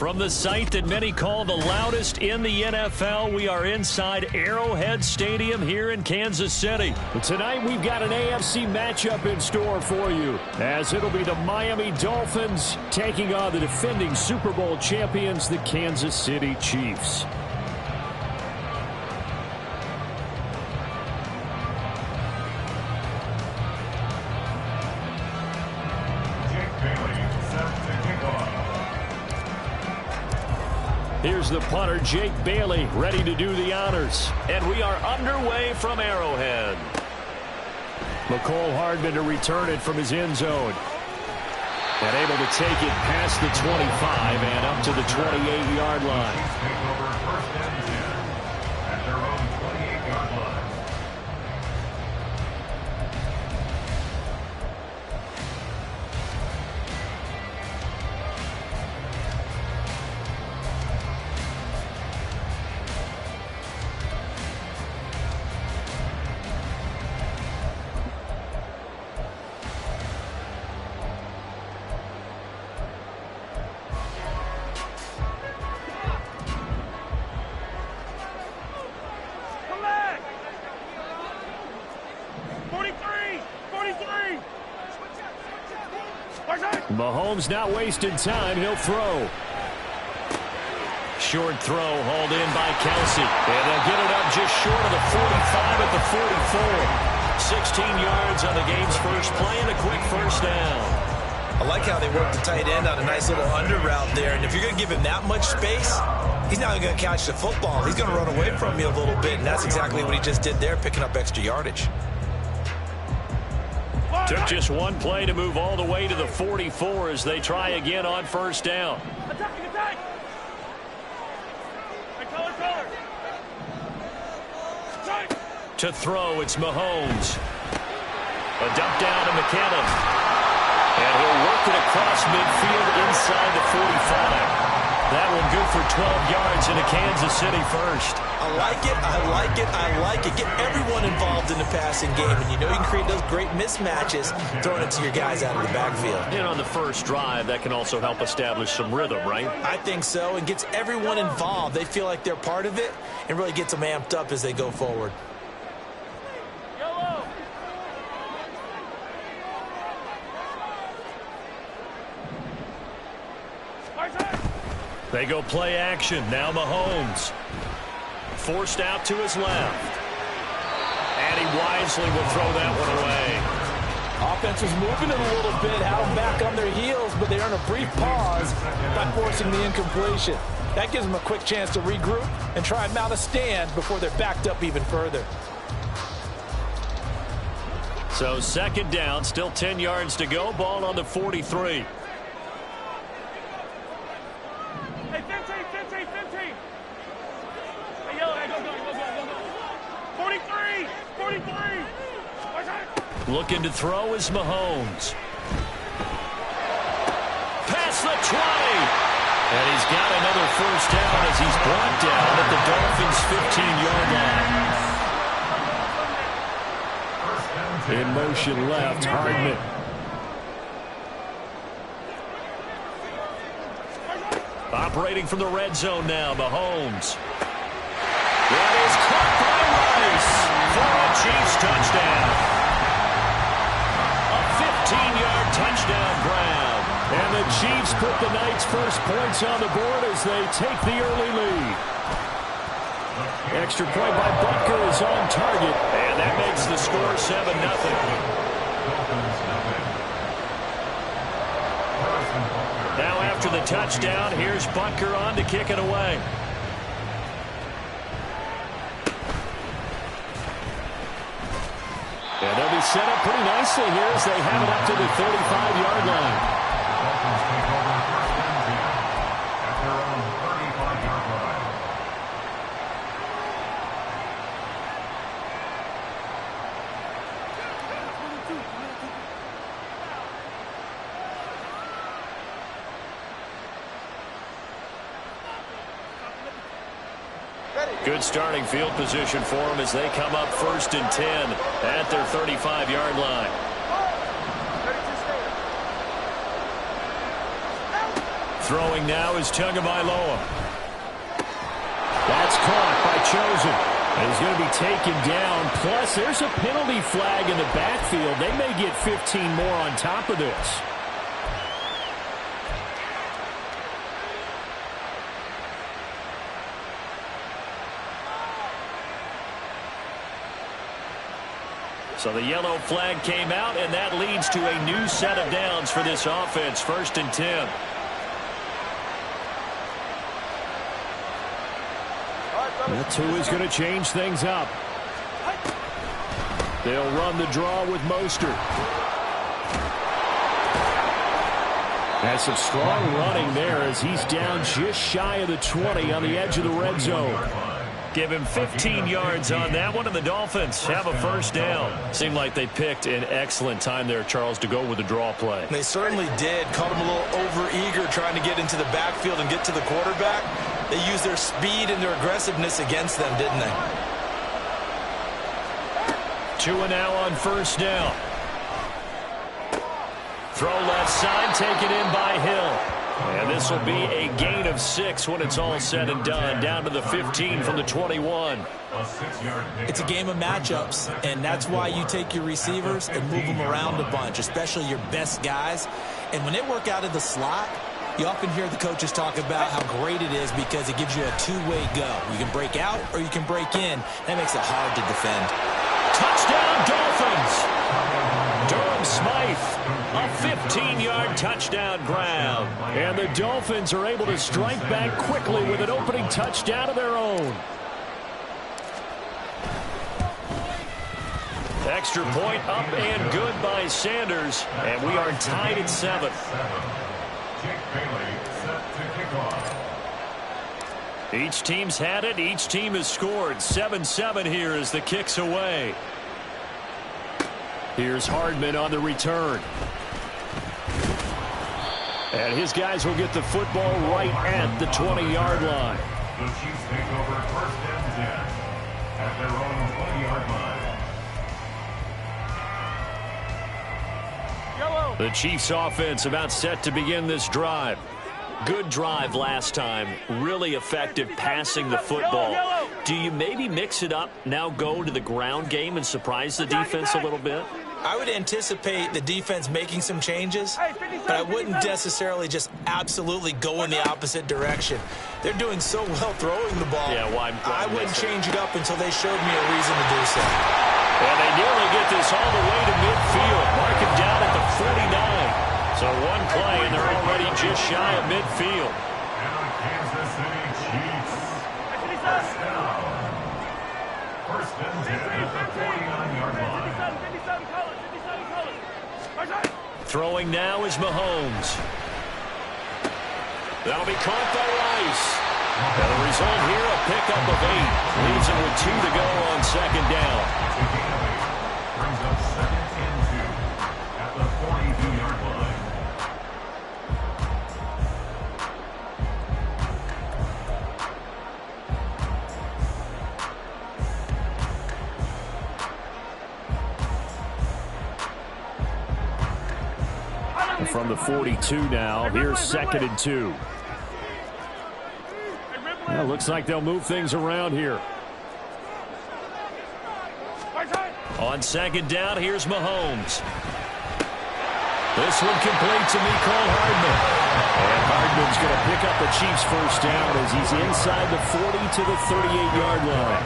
From the site that many call the loudest in the NFL, we are inside Arrowhead Stadium here in Kansas City. But tonight we've got an AFC matchup in store for you, as it'll be the Miami Dolphins taking on the defending Super Bowl champions, the Kansas City Chiefs. Here's the punter, Jake Bailey, ready to do the honors. And we are underway from Arrowhead. McCole Hardman to return it from his end zone. And able to take it past the 25 and up to the 28-yard line. Mahomes not wasting time. He'll throw. Short throw hauled in by Kelsey. And they'll get it up just short of the 45 at the 44. 16 yards on the game's first play and a quick first down. I like how they work the tight end on a nice little under route there. And if you're going to give him that much space, he's not going to catch the football. He's going to run away from you a little bit. And that's exactly what he just did there, picking up extra yardage. Took just one play to move all the way to the 44 as they try again on first down. Attack! To throw, it's Mahomes. A dump down to McKinnon. And he'll work it across midfield inside the 45. That one good for 12 yards into Kansas City first. I like it. Get everyone involved in the passing game. And you know you can create those great mismatches throwing it to your guys out of the backfield. And on the first drive, that can also help establish some rhythm, right? I think so. It gets everyone involved. They feel like they're part of it and really gets them amped up as they go forward. They go play action. Now Mahomes. Forced out to his left. And he wisely will throw that one away. Offense is moving it a little bit, have them back on their heels, but they earn a brief pause by forcing the incompletion. That gives them a quick chance to regroup and try and mount a stand before they're backed up even further. So second down, still 10 yards to go. Ball on the 43. Looking to throw is Mahomes. Past the 20. And he's got another first down as he's brought down at the Dolphins' 15-yard line. In motion left, Hardman. Operating from the red zone now, Mahomes. That is caught by Rice for a Chiefs touchdown. 15-yard touchdown grab. And the Chiefs put the Knights' first points on the board as they take the early lead. Extra point by Butker is on target. And that makes the score 7-0. Now after the touchdown, here's Butker on to kick it away. And they'll be set up pretty nicely here as they have it up to the 35-yard line. Good starting field position for them as they come up 1st and 10 at their 35-yard line. Throwing now is Tagovailoa. That's caught by Chosen. And he's going to be taken down. Plus, there's a penalty flag in the backfield. They may get 15 more on top of this. So the yellow flag came out, and that leads to a new set of downs for this offense. 1st and 10. That's who is going to change things up. They'll run the draw with Mostert. That's some strong running there as he's down just shy of the 20 on the edge of the red zone. Give him 15 yards on that one, and the Dolphins have a 1st down. Seemed like they picked an excellent time there, Charles, to go with the draw play. They certainly did. Caught him a little over-eager trying to get into the backfield and get to the quarterback. They used their speed and their aggressiveness against them, didn't they? 2 and now on 1st down. Throw left side, taken in by Hill. And this will be a gain of 6 when it's all said and done. Down to the 15 from the 21. It's a game of matchups, and that's why you take your receivers and move them around a bunch, especially your best guys. And when they work out of the slot, you often hear the coaches talk about how great it is because it gives you a two-way go. You can break out or you can break in. That makes it hard to defend. Touchdown, Dolphins! Durham Smythe, a 15-yard touchdown grab. And the Dolphins are able to strike back quickly with an opening touchdown of their own. Extra point up and good by Sanders. And we are tied at 7. Each team's had it. Each team has scored. 7-7 here as the kick's away. Here's Hardman on the return. And his guys will get the football right at the 20-yard line. The Chiefs take over 1st and 10 at their own 20-yard line. The Chiefs offense about set to begin this drive. Good drive last time. Really effective passing the football. Do you maybe mix it up, now go to the ground game and surprise the defense a little bit? I would anticipate the defense making some changes, but I wouldn't necessarily just absolutely go in the opposite direction. They're doing so well throwing the ball. Yeah, why I wouldn't change it up until they showed me a reason to do so. And they nearly get this all the way to midfield. Mark him down at the 49. So one play, and they're already just shy of midfield. And the Kansas City Chiefs. 1st down. 1st and 10 at the 49-yard line. Throwing now is Mahomes. That'll be caught by Rice. And the result here, a pickup of 8. Leaves him with 2 to go on 2nd down. Brings up 2nd and 2 at the 42-yard line. From the 42 now, here's 2nd and 2. Well, looks like they'll move things around here. On 2nd down, here's Mahomes. This one complete to Mecole Hardman. And Hardman's going to pick up the Chiefs' 1st down as he's inside the 40 to the 38-yard line.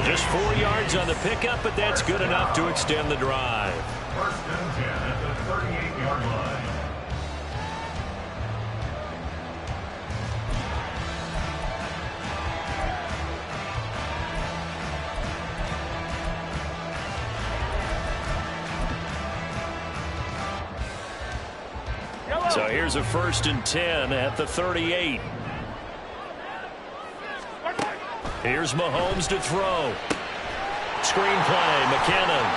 Just 4 yards on the pickup, but that's good enough to extend the drive. 1st and 10 at the 38-yard line. So here's a 1st and 10 at the 38. Here's Mahomes to throw. Screen play, McKinnon.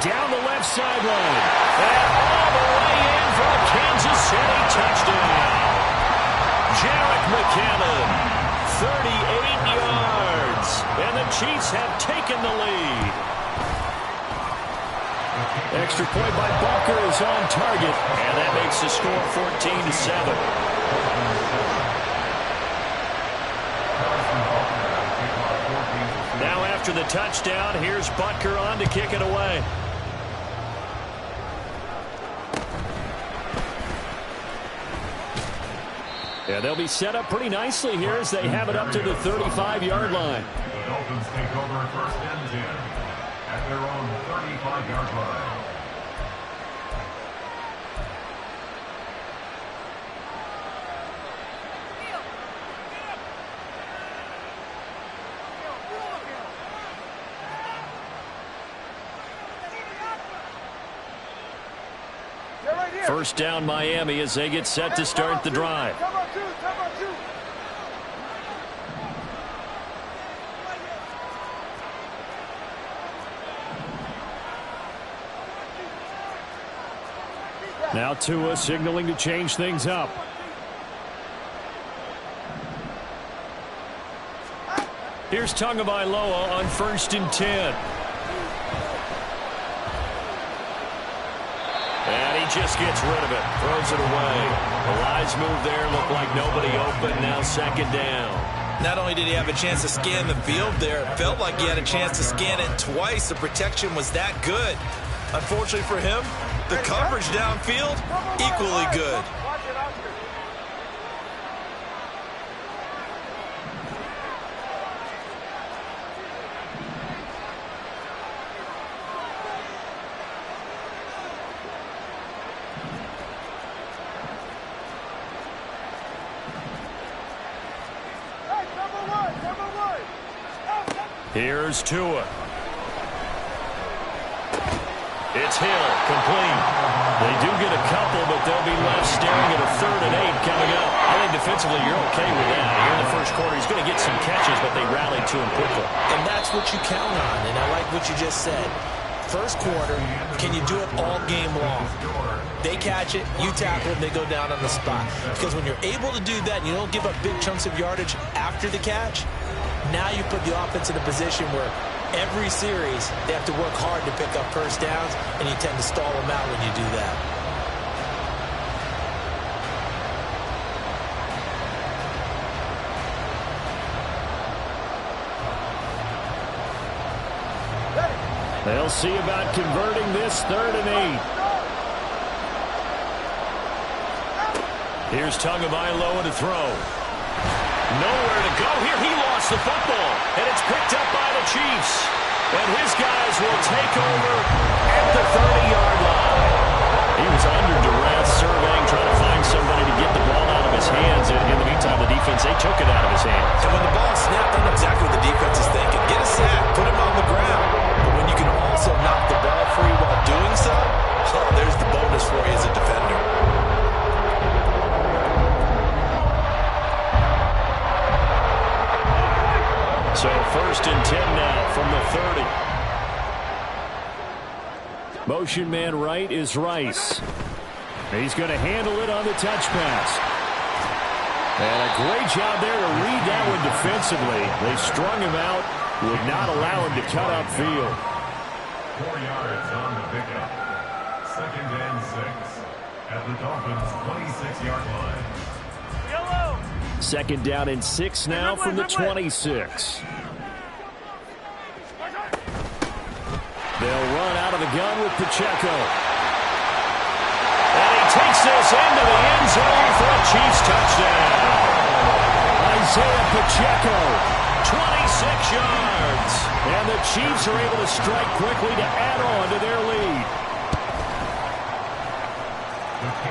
Down the left sideline. And all the way in for a Kansas City touchdown. Jerick McKinnon, 38 yards. And the Chiefs have taken the lead. Extra point by Butker is on target, and that makes the score 14-7. Now after the touchdown, here's Butker on to kick it away. Yeah, they'll be set up pretty nicely here as they have it up to the 35-yard line. The Dolphins take over first and 10 at their own 35-yard line. First down Miami as they get set to start the drive. Now Tua signaling to change things up. Here's Tagovailoa on 1st and 10. And he just gets rid of it, throws it away. A wise move there, looked like nobody open, now 2nd down. Not only did he have a chance to scan the field there, it felt like he had a chance to scan it twice. The protection was that good. Unfortunately for him, the coverage downfield, equally good. Here's Tua. It's Hill, complete. They do get a couple, but they'll be left staring at a 3rd and 8 coming up. I think defensively you're okay with that. Here in the first quarter, he's going to get some catches, but they rallied to him quickly. And that's what you count on, and I like what you just said. First quarter, can you do it all game long? They catch it, you tackle it, they go down on the spot. Because when you're able to do that, and you don't give up big chunks of yardage after the catch, now you put the offense in a position where every series they have to work hard to pick up first downs, and you tend to stall them out when you do that. They'll see about converting this 3rd and 8. Here's Tagovailoa to throw. Nowhere to go here. He lost the football, and it's picked up by the Chiefs. And his guys will take over at the 30-yard line. He was under duress, surveying, trying to find somebody to get the ball out of his hands. And in the meantime, the defense, they took it out of his hands. And when the ball snapped, I know exactly what the defense is thinking. Get a sack, put him on the ground. But when you can also knock the ball free while doing so, there's the bonus for you as a defender. So 1st and 10 now from the 30. Motion man right is Rice. He's going to handle it on the touch pass. And a great job there to read that one defensively. They strung him out, would not allow him to cut upfield. 4 yards on the pickup. 2nd and 6 at the Dolphins' 26-yard line. 2nd down and 6 now from the 26. They'll run out of the gun with Pacheco. And he takes this into the end zone for a Chiefs touchdown. Isaiah Pacheco, 26 yards. And the Chiefs are able to strike quickly to add on to their lead.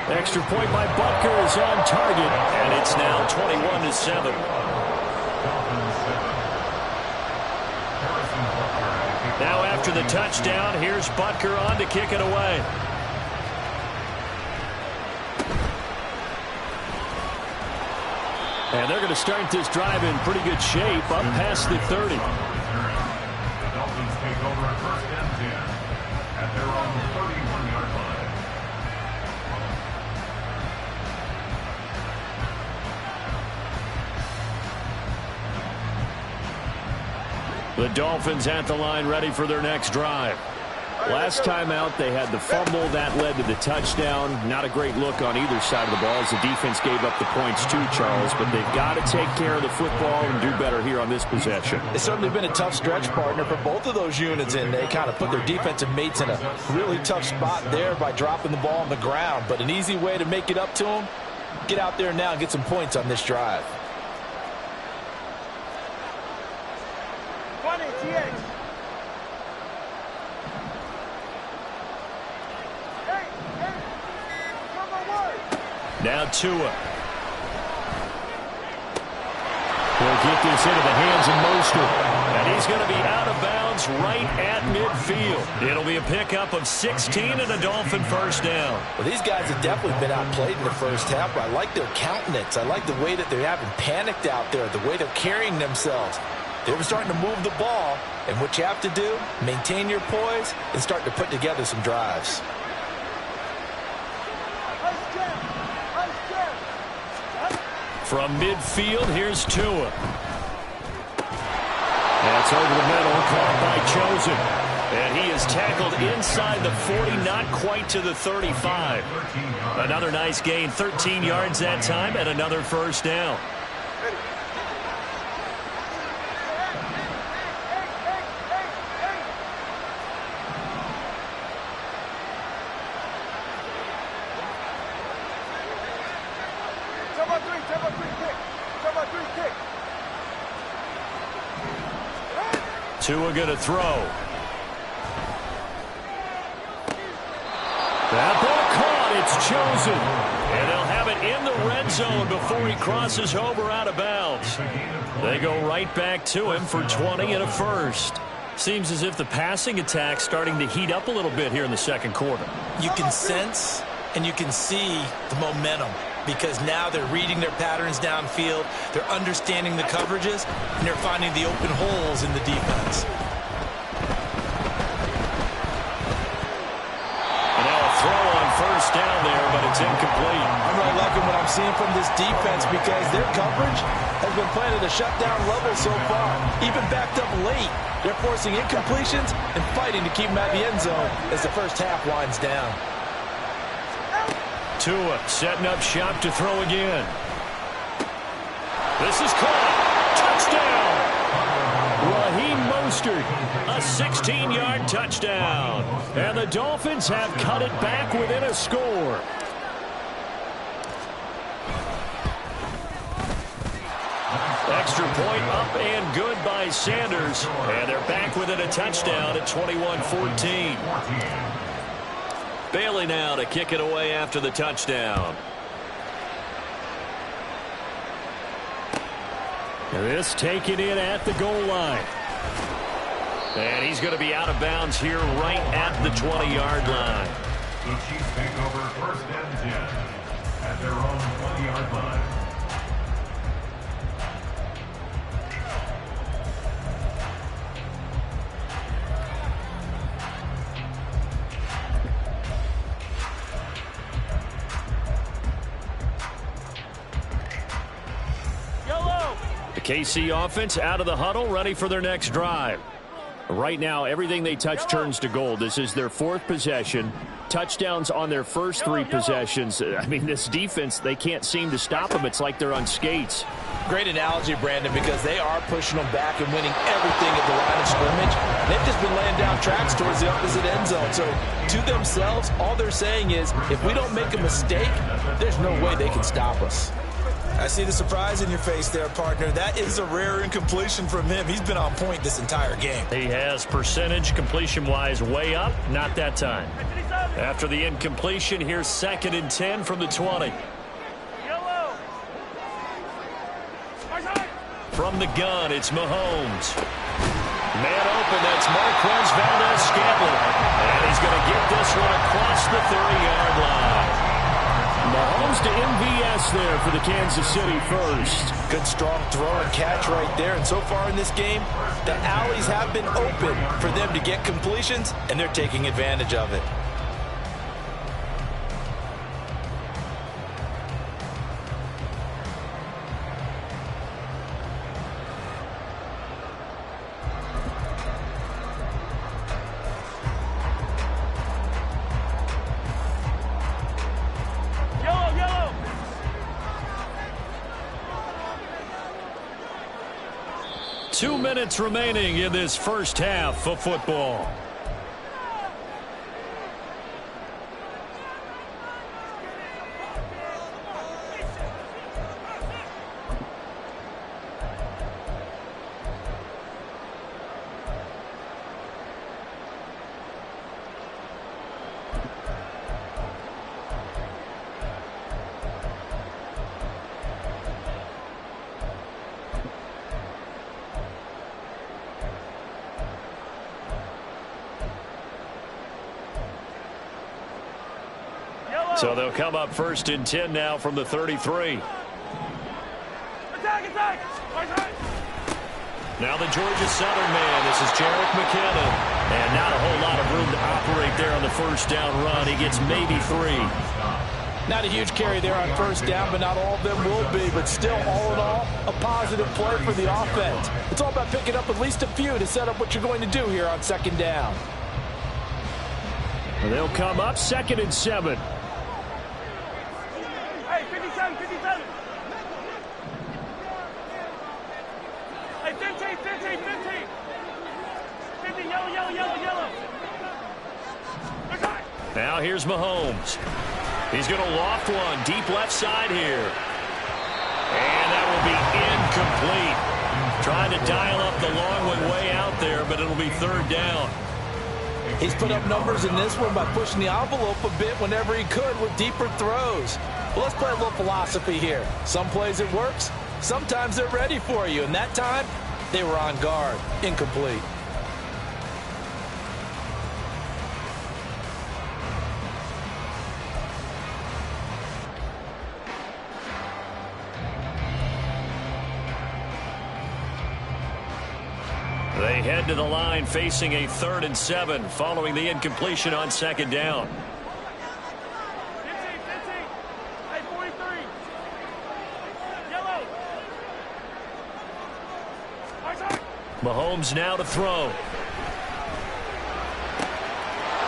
Extra point by Butker is on target, and it's now 21-7. Now after the touchdown, here's Butker on to kick it away. And they're going to start this drive in pretty good shape, up past the 30. The Dolphins take over 1st and 10 at their own 31-yard line. The Dolphins at the line ready for their next drive. Last time out, they had the fumble. That led to the touchdown. Not a great look on either side of the ball as the defense gave up the points too, Charles. But they've got to take care of the football and do better here on this possession. It's certainly been a tough stretch, partner, for both of those units, and they kind of put their defensive mates in a really tough spot there by dropping the ball on the ground. But an easy way to make it up to them, get out there now and get some points on this drive. 20, TH. Now Tua. He'll get this into the hands of Mostert. And he's going to be out of bounds right at midfield. It'll be a pickup of 16 and a Dolphin first down. Well, these guys have definitely been outplayed in the first half, but I like their countenance. I like the way that they're having panicked out there, the way they're carrying themselves. They were starting to move the ball, and what you have to do, maintain your poise and start to put together some drives. From midfield, here's Tua. That's over the middle, caught by Chosen. And he is tackled inside the 40, not quite to the 35. Another nice gain, 13 yards that time, and another first down. Tua going to throw. That ball caught. It's Chosen. And they'll have it in the red zone before he crosses over out of bounds. They go right back to him for 20 and a first. Seems as if the passing attack's starting to heat up a little bit here in the second quarter. You can sense and you can see the momentum, because now they're reading their patterns downfield, they're understanding the coverages, and they're finding the open holes in the defense. And now a throw on first down there, but it's incomplete. I'm really liking what I'm seeing from this defense, because their coverage has been playing at a shutdown level so far. Even backed up late, they're forcing incompletions and fighting to keep them out of the end zone as the first half winds down. Tua setting up shop to throw again. This is caught. Touchdown! Raheem Mostert, a 16-yard touchdown. And the Dolphins have cut it back within a score. Extra point up and good by Sanders. And they're back within a touchdown at 21-14. Bailey now to kick it away after the touchdown. This taken in at the goal line. And he's going to be out of bounds here right at the 20-yard line. The Chiefs take over first and 10 at their own 20-yard line. KC offense out of the huddle, ready for their next drive. Right now, everything they touch turns to gold. This is their fourth possession. Touchdowns on their first three possessions. I mean, this defense, they can't seem to stop them. It's like they're on skates. Great analogy, Brandon, because they are pushing them back and winning everything at the line of scrimmage. They've just been laying down tracks towards the opposite end zone. So, to themselves, all they're saying is, if we don't make a mistake, there's no way they can stop us. I see the surprise in your face there, partner. That is a rare incompletion from him. He's been on point this entire game. He has percentage completion-wise way up. Not that time. After the incompletion, here's 2nd and 10 from the 20. From the gun, it's Mahomes. Man open, that's Marquez Valdes-Scantling. And he's going to get this one across the 30-yard line. Mahomes to MVS there for the Kansas City first. Good strong throw and catch right there. And so far in this game, the alleys have been open for them to get completions, and they're taking advantage of it. 2 minutes remaining in this first half of football. So they'll come up 1st and 10 now from the 33. Attack! Now the Georgia Southern man. This is Jerick McKinnon. And not a whole lot of room to operate there on the first down run. He gets maybe 3. Not a huge carry there on first down, but not all of them will be. But still, all in all, a positive play for the offense. It's all about picking up at least a few to set up what you're going to do here on 2nd down. They'll come up 2nd and 7. Hey, 57. Hey, 15. 50, yellow. Okay. Now here's Mahomes. He's going to loft one deep left side here. And that will be incomplete. Trying to dial up the long one way out there, but it'll be 3rd down. He's put up numbers in this one by pushing the envelope a bit whenever he could with deeper throws. Well, let's play a little philosophy here. Some plays it works. Sometimes they're ready for you. And that time, they were on guard. Incomplete. They head to the line facing a 3rd and 7 following the incompletion on 2nd down. 15. Hey, 43. Yellow. Mahomes now to throw.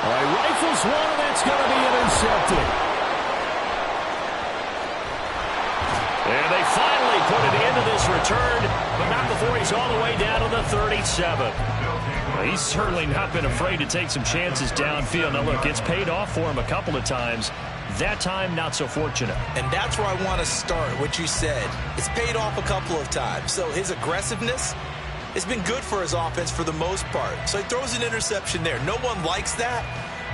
Rifles one, and that's going to be intercepted. And they finally put it into this return, but not before he's all the way down to the 37. Well, he's certainly not been afraid to take some chances downfield. Now, look, it's paid off for him a couple of times. That time, not so fortunate. And that's where I want to start, what you said. It's paid off a couple of times. So his aggressiveness has been good for his offense for the most part. So he throws an interception there. No one likes that,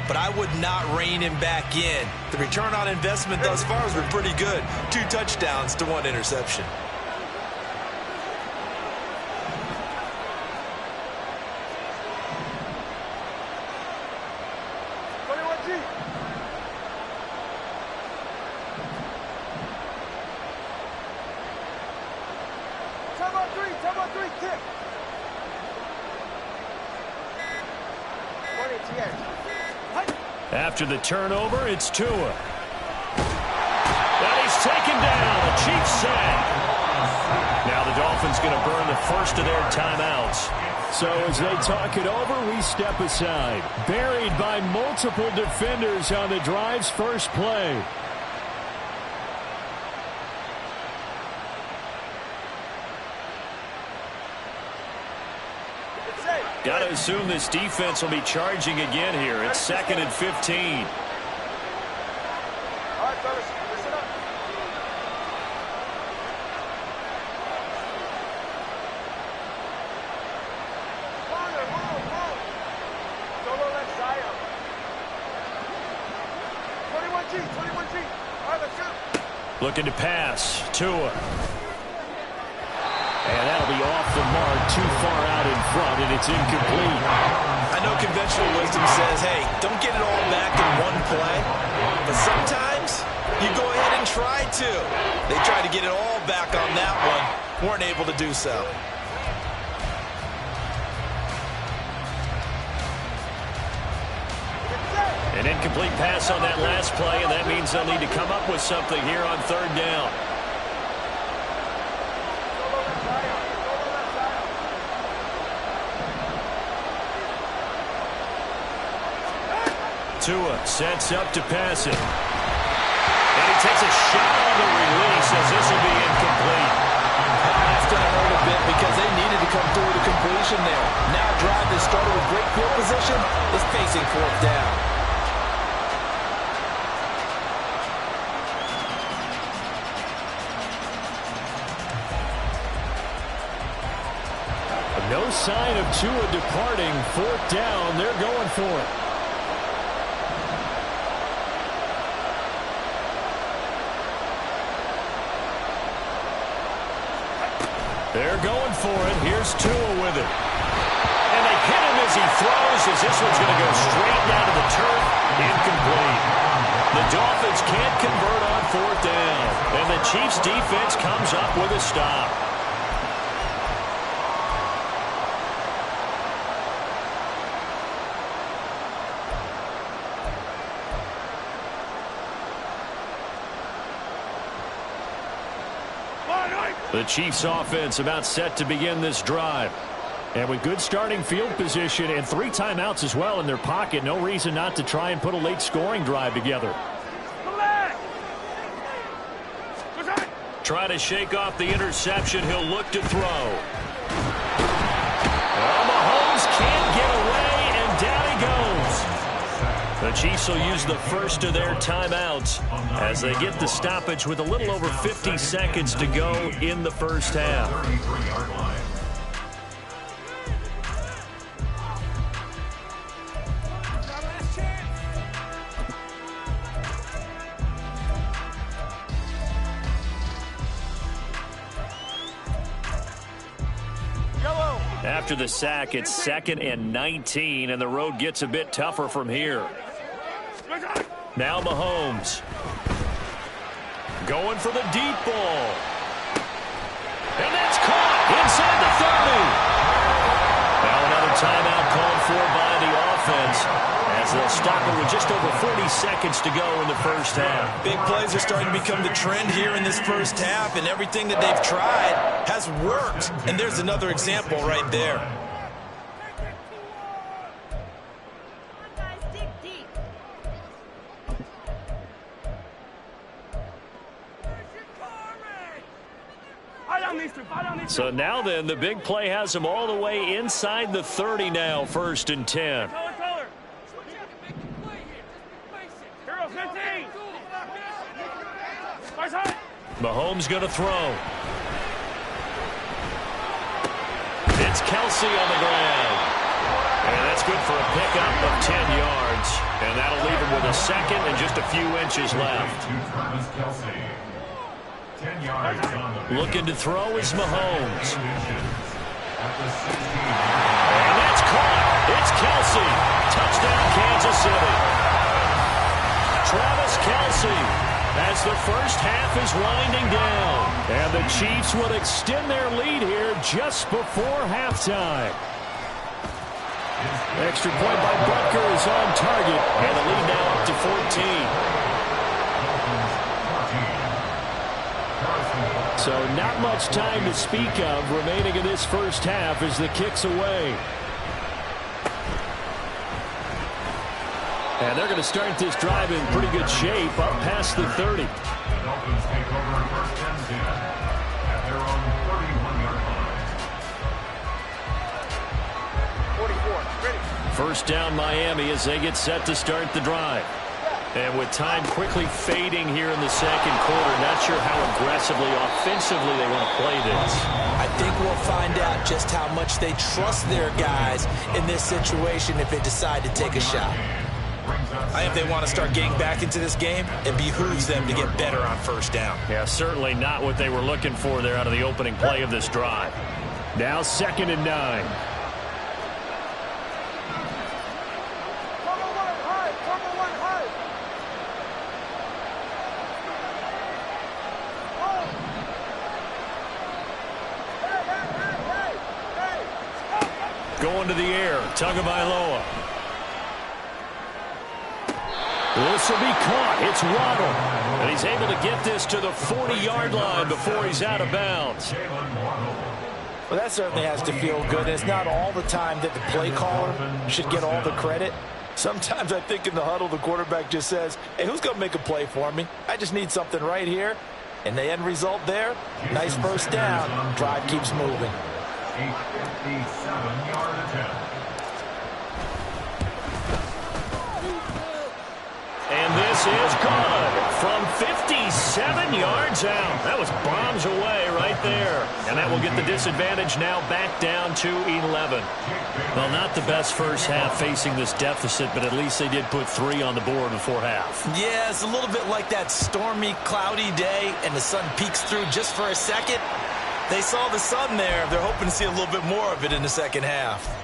but I would not rein him back in. The return on investment thus far has been pretty good. 2 touchdowns to 1 interception. Time on three, kick. 20 After the turnover, it's Tua. And he's taken down. The Chiefs sack. Now the Dolphins going to burn the first of their timeouts. So as they talk it over, we step aside. Buried by multiple defenders on the drive's first play. Got to assume this defense will be charging again here. It's 2nd and 15. All right, fellas, listen up. Whoa. Solo left side. 21G. All right, let's go. Looking to pass. Tua. And that'll be off the mark, too far out in front, and it's incomplete. I know conventional wisdom says, hey, don't get it all back in one play. But sometimes you go ahead and try to. They tried to get it all back on that one. Weren't able to do so. An incomplete pass on that last play, and that means they'll need to come up with something here on 3rd down. Tua sets up to pass it. And he takes a shot on the release as this will be incomplete. going to hurt a bit because they needed to come through the completion there. Now a drive that started with great field position is facing fourth down. No sign of Tua departing. Fourth down. They're going for it. They're going for it. Here's Tua with it. And they hit him as he throws, as this one's going to go straight down to the turf. Incomplete. The Dolphins can't convert on fourth down. And the Chiefs defense comes up with a stop. The Chiefs offense about set to begin this drive. And with good starting field position and 3 timeouts as well in their pocket, no reason not to try and put a late scoring drive together. Try to shake off the interception. He'll look to throw. Well, Mahomes can't get away, and down he goes. The Chiefs will use the first of their timeouts as they get the stoppage with a little over 50 seconds to go in the first half. After the sack, it's 2nd and 19, and the road gets a bit tougher from here. Now Mahomes. Going for the deep ball. And that's caught inside the 30. Now another timeout called for by the offense as they'll stop it with just over 40 seconds to go in the first half. Big plays are starting to become the trend here in this first half, and everything that they've tried has worked. And there's another example right there. So now then, the big play has them all the way inside the 30 now, 1st and 10. Mahomes going to throw. It's Kelsey on the ground. And that's good for a pickup of 10 yards. And that'll leave him with a second and just a few inches left. Looking to throw is Mahomes. And that's caught. It's Kelsey. Touchdown, Kansas City. Travis Kelsey as the first half is winding down. And the Chiefs will extend their lead here just before halftime. Extra point by Butker is on target. And the lead now up to 14. So not much time to speak of remaining in this first half as the kick's away. And they're going to start this drive in pretty good shape up past the 30. The Dolphins take over 1st and 10 at their own 31-yard line. 44, ready. First down Miami as they get set to start the drive. And with time quickly fading here in the second quarter, not sure how aggressively, offensively they want to play this. I think we'll find out just how much they trust their guys in this situation if they decide to take a shot. I think if they want to start getting back into this game, it behooves them to get better on first down. Yeah, certainly not what they were looking for there out of the opening play of this drive. Now 2nd and 9. Going to the air, Tagovailoa. This will be caught. It's Waddle. And he's able to get this to the 40-yard line before he's out of bounds. Well, that certainly has to feel good. It's not all the time that the play caller should get all the credit. Sometimes I think in the huddle, the quarterback just says, hey, who's going to make a play for me? I just need something right here. And the end result there, nice first down. Drive keeps moving. A 57-yard attempt. And this is good from 57 yards out. That was bombs away right there. And that will get the disadvantage now back down to 11. Well, not the best first half facing this deficit, but at least they did put 3 on the board before half. Yeah, it's a little bit like that stormy, cloudy day, and the sun peeks through just for a second. They saw the sun there. They're hoping to see a little bit more of it in the second half.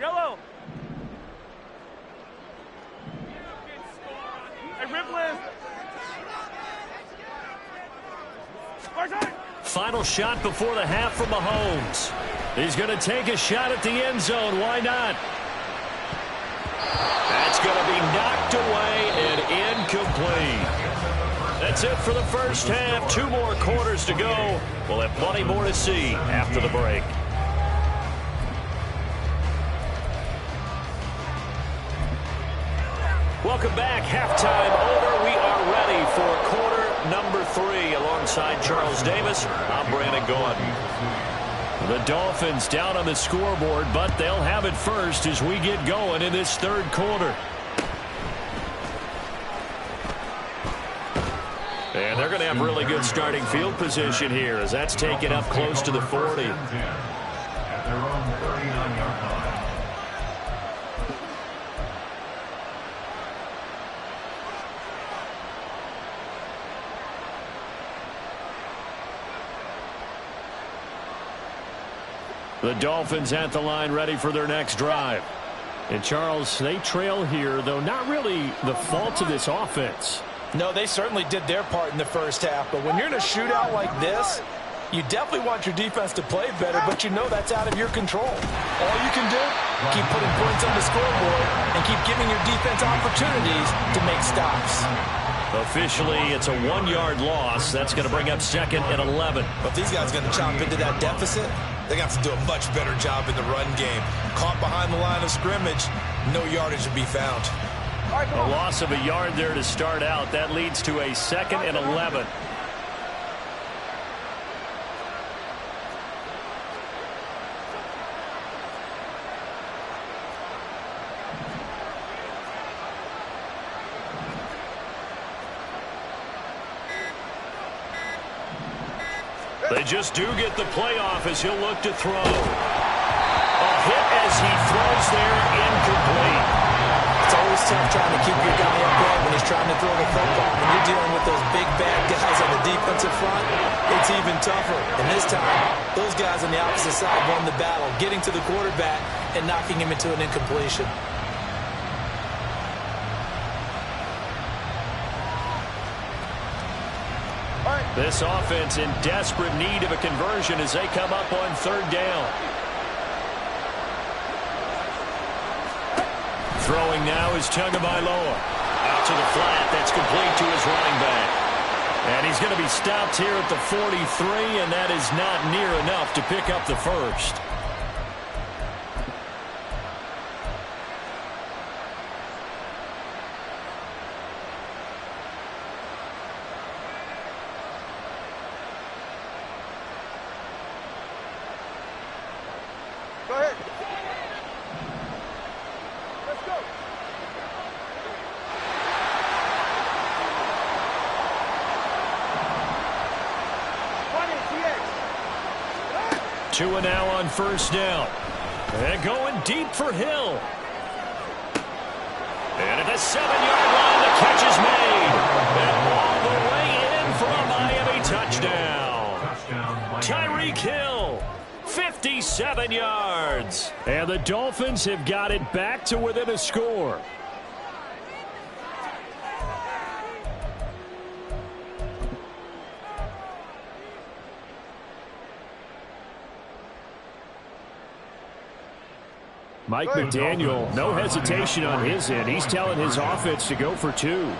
Yellow. Hey, Ripley. Final shot before the half from Mahomes. He's going to take a shot at the end zone. Why not? That's going to be knocked away and incomplete. That's it for the first half. 2 more quarters to go. We'll have plenty more to see after the break. Welcome back. Halftime over. We are ready for quarter number 3. Alongside Charles Davis, I'm Brandon Gordon. The Dolphins down on the scoreboard, but they'll have it first as we get going in this third quarter. And they're going to have really good starting field position here as that's taken up close to the 40. At their own 39-yard line. The Dolphins at the line ready for their next drive. And Charles, they trail here, though not really the fault of this offense. No, they certainly did their part in the first half, but when you're in a shootout like this, you definitely want your defense to play better, but you know that's out of your control. All you can do, keep putting points on the scoreboard and keep giving your defense opportunities to make stops. Officially, it's a 1-yard loss. That's going to bring up 2nd and 11. But these guys are going to chop into that deficit. They're going to have to do a much better job in the run game. Caught behind the line of scrimmage, no yardage to be found. A loss of a yard there to start out. That leads to a 2nd and 11. They just do get the playoff as he'll look to throw. A hit as he throws there, incomplete. It's always tough trying to keep your guy upright when he's trying to throw the football. When you're dealing with those big, bad guys on the defensive front, it's even tougher. And this time, those guys on the opposite side won the battle, getting to the quarterback and knocking him into an incompletion. This offense in desperate need of a conversion as they come up on 3rd down. Throwing now is Tagovailoa. Out to the flat. That's complete to his running back. And he's going to be stopped here at the 43, and that is not near enough to pick up the first. Go ahead. Let's go. Tua now on 1st down. And going deep for Hill. And at the 7-yard line, the catch is made. And all the way in for a Miami touchdown. Tyreek Hill, 57 yards. And the Dolphins have got it back to within a score. Mike McDaniel, no hesitation on his end. He's telling his offense to go for 2.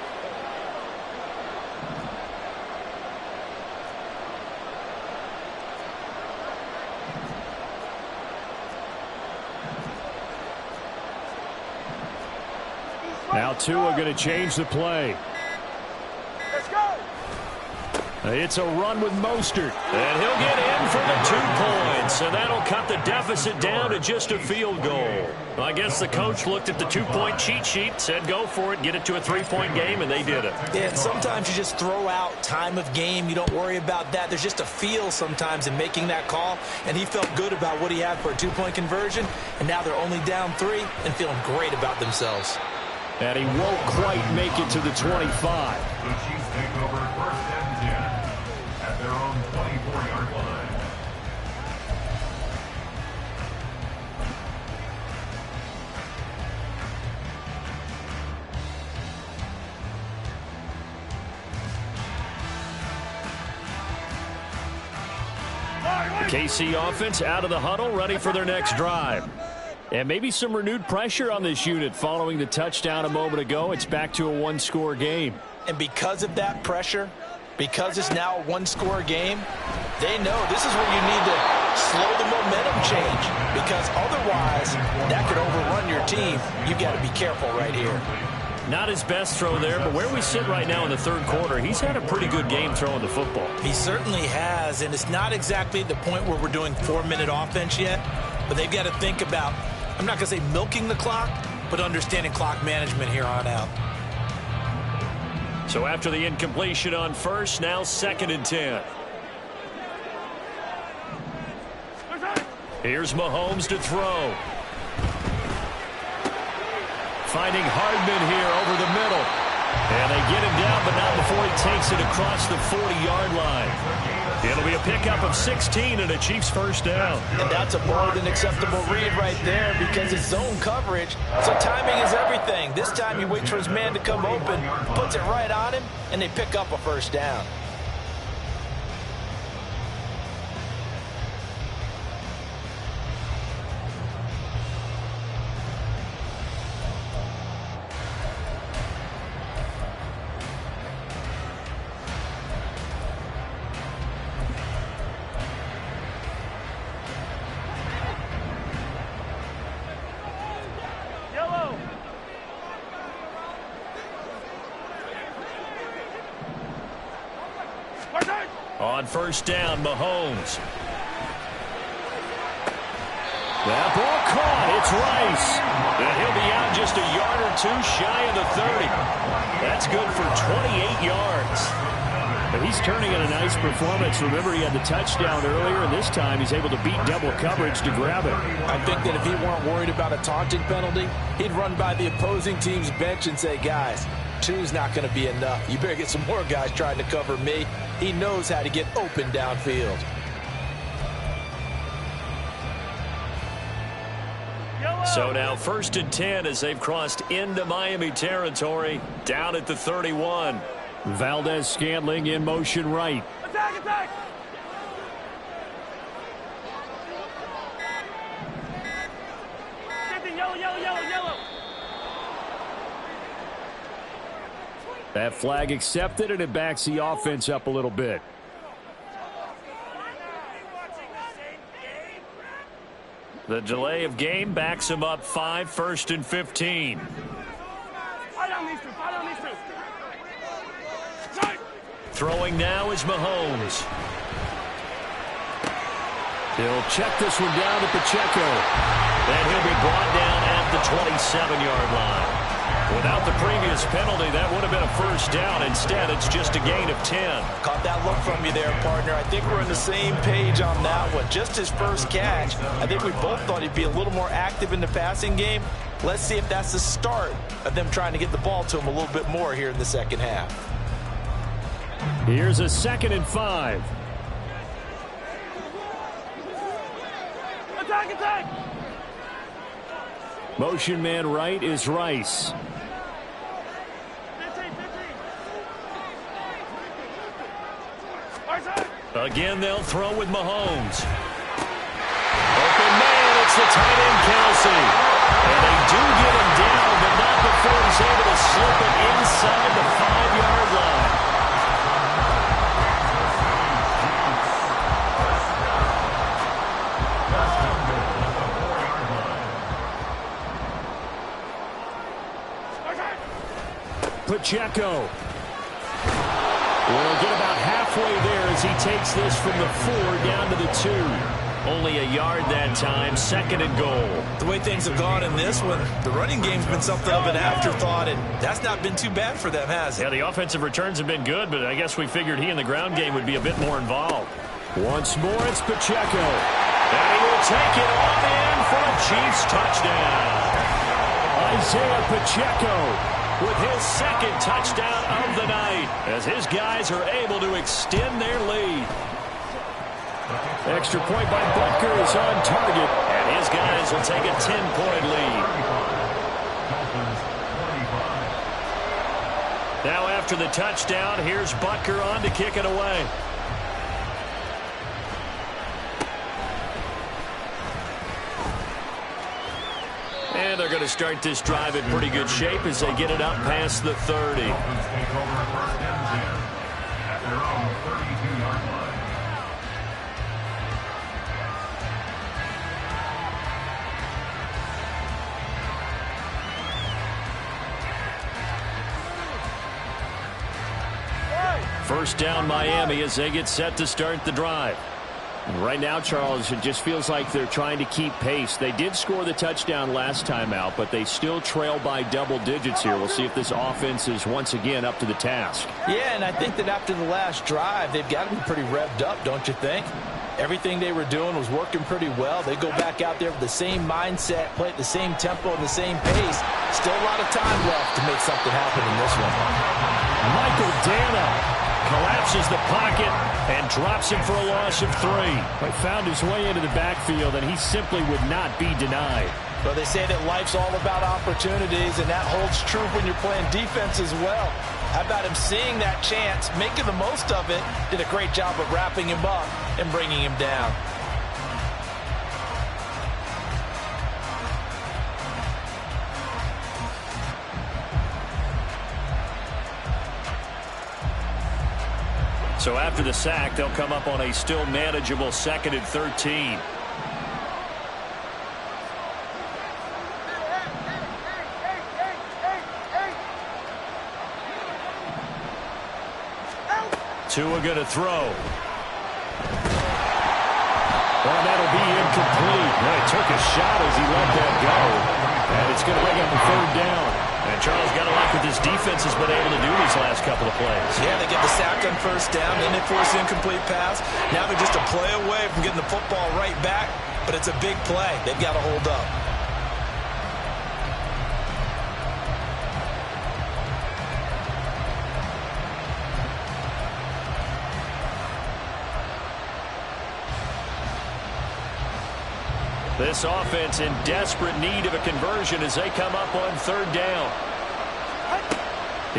Now Tua going to change the play. Let's go. It's a run with Mostert. And he'll get in for the 2 points. And that'll cut the deficit down to just a field goal. Well, I guess the coach looked at the 2-point cheat sheet, said go for it, get it to a 3-point game, and they did it. Yeah, and sometimes you just throw out time of game. You don't worry about that. There's just a feel sometimes in making that call. And he felt good about what he had for a 2-point conversion. And now they're only down 3 and feeling great about themselves. And he won't quite make it to the 25. The Chiefs take over 1st and 10 at their own 24-yard line. The KC offense out of the huddle, ready for their next drive. And maybe some renewed pressure on this unit following the touchdown a moment ago. It's back to a 1-score game. And because of that pressure, because it's now a 1-score game, they know this is where you need to slow the momentum change, because otherwise that could overrun your team. You've got to be careful right here. Not his best throw there, but where we sit right now in the 3rd quarter, he's had a pretty good game throwing the football. He certainly has, and it's not exactly the point where we're doing 4-minute offense yet, but they've got to think about, I'm not going to say milking the clock, but understanding clock management here on out. So after the incompletion on 1st, now 2nd and 10. Here's Mahomes to throw. Finding Hardman here over the middle. And they get him down, but not before he takes it across the 40-yard line. It'll be a pickup of 16 and a Chiefs 1st down. And that's a more than acceptable read right there, because it's zone coverage. So timing is everything. This time he waits for his man to come open, puts it right on him, and they pick up a 1st down. On 1st down, Mahomes. That ball caught. It's Rice. And he'll be out just a yard or 2 shy of the 30. That's good for 28 yards. But he's turning in a nice performance. Remember, he had the touchdown earlier, and this time he's able to beat double coverage to grab it. I think that if he weren't worried about a taunting penalty, he'd run by the opposing team's bench and say, guys, 2's not going to be enough. You better get some more guys trying to cover me. He knows how to get open downfield. So now 1st and 10 as they've crossed into Miami territory, down at the 31. Valdez-Scantling in motion right. Attack, attack! Yellow, yellow, yellow, yellow. That flag accepted, and it backs the offense up a little bit. The delay of game backs him up 5, 1st and 15. Throwing now is Mahomes. He'll check this one down to Pacheco. And he'll be brought down at the 27-yard line. Without the previous penalty, that would have been a 1st down. Instead, it's just a gain of 10. Caught that look from you there, partner. I think we're on the same page on that one. Just his 1st catch. I think we both thought he'd be a little more active in the passing game. Let's see if that's the start of them trying to get the ball to him a little bit more here in the 2nd half. Here's a 2nd and 5. Attack, attack! Motion man right is Rice. 15. Again, they'll throw with Mahomes. Open man, it's the tight end, Kelsey. And they do get him down, but not before he's able to slip it inside the 5-yard line. Pacheco. We'll get about halfway there as he takes this from the 4 down to the 2. Only a yard that time, 2nd and goal. The way things have gone in this one, the running game's been something of an afterthought, and that's not been too bad for them, has it? Yeah, the offensive returns have been good, but I guess we figured he in the ground game would be a bit more involved. Once more, it's Pacheco. And he will take it on in for a Chiefs touchdown. Isaiah Pacheco with his 2nd touchdown of the night as his guys are able to extend their lead. Extra point by Butker is on target, and his guys will take a 10-point lead. Now after the touchdown, here's Butker on to kick it away. And they're going to start this drive in pretty good shape as they get it up past the 30. Take over 1st and 10 at their own 32-yard line. First down Miami as they get set to start the drive. Right now, Charles, it just feels like they're trying to keep pace. They did score the touchdown last time out, but they still trail by double digits here. We'll see if this offense is once again up to the task. Yeah, and I think that after the last drive, they've got to be pretty revved up, don't you think? Everything they were doing was working pretty well. They go back out there with the same mindset, play at the same tempo and the same pace. Still a lot of time left to make something happen in this one. Michael Dana collapses the pocket and drops him for a loss of 3. He found his way into the backfield, and he simply would not be denied. Well, they say that life's all about opportunities, and that holds true when you're playing defense as well. How about him seeing that chance, making the most of it, did a great job of wrapping him up and bringing him down. So after the sack, they'll come up on a still manageable 2nd and 13. Tua going to throw. Well, that'll be incomplete. Well, he took a shot as he let that go. And it's going to bring up a 3rd down. And Charles got to like what this defense has been able to do these last couple of plays. Yeah, they get the sack on 1st down, then they force the incomplete pass. Now they're just a play away from getting the football right back, but it's a big play. They've got to hold up. This offense in desperate need of a conversion as they come up on 3rd down.